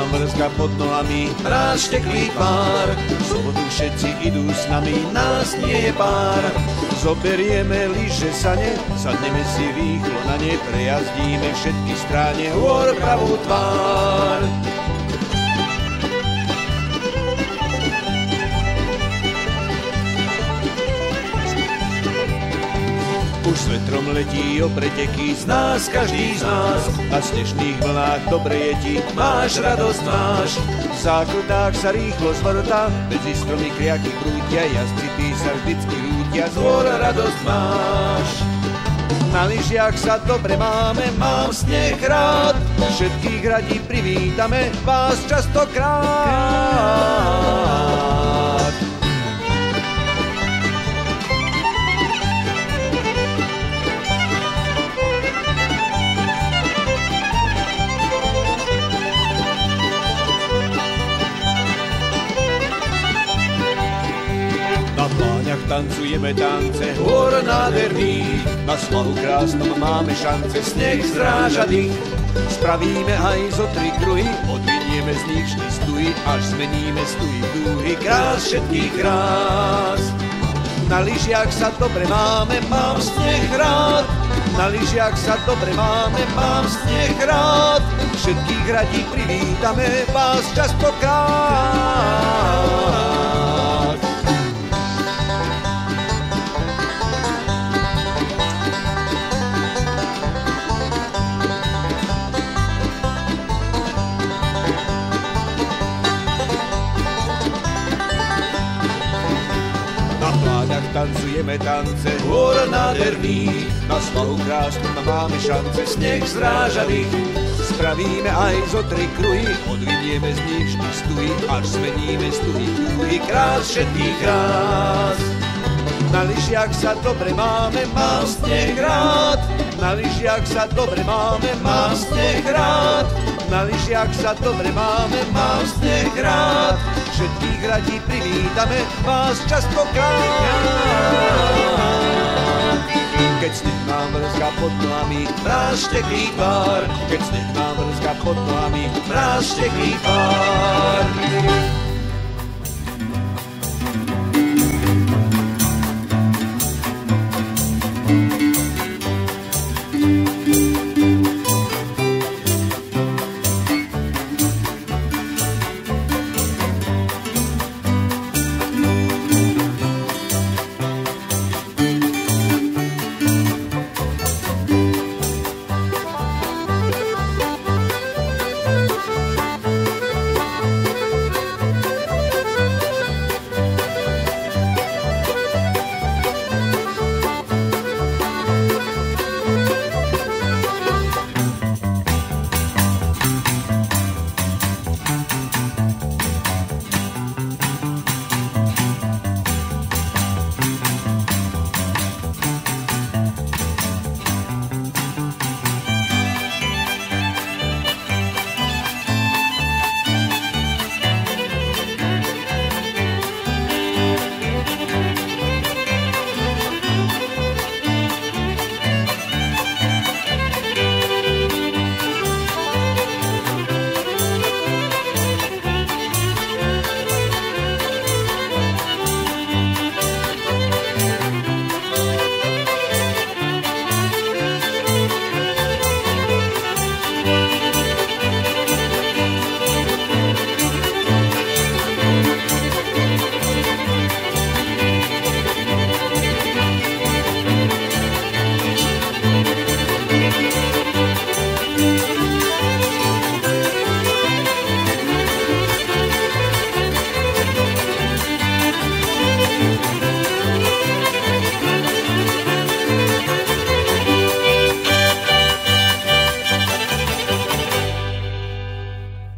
nám vrzga pod nohami, mráz šteklý pár. V sobotu všetci idú s nami, nás nie je pár. Zoberieme lyže sane, sadneme si rýchlo na ne, prejazdíme všetky stráne, hôr pravú tvár. Už s vetrom letí o preteky, z nás každý z nás, a v snežných vlnách dobre je ti, máš radosť máš. V záklodách sa rýchlo zvrta, medzi stromy kriaky prútia, jazdci sa vždycky rútia, z hôr radosť máš. Na lyžiach sa dobre máme, mám sneh rád, všetkých radí privítame vás častokrát. Na pláňach tancujeme tance, hôr nádherný, na svahu krásnom máme šance, sneh zráža dých. Spravíme aj zo 3 kruhy, odvinieme z nich vždy stuhy, až zmeníme stuhy v dúhy, krás všetkých krás. Na lyžiach sa dobre máme, mám sneh rád, na lyžiach sa dobre máme, mám sneh rád. Všetkých radí privítame vás častokrát. Na pláňach tancujeme tance, hôr nádherný, na svahu krásnom máme šance, sneh zrážaný. Spravíme aj zo 3 kruhy, odvinieme z nich vždy stuhy, až zmeníme stuhy v dúhy, krás všetkých krás. Na lyžiach sa dobre máme, mám sneh rád, na lyžiach sa dobre máme, mám sneh rád. Na lyžiach sa dobre máme, mám sneh rád. Všetkých radí privítame vás častokrát. Keď sneh nám vrzga pod nohami, mráz šteklý tvár. Keď sneh nám vrzga pod nohami, mráz šteklý tvár.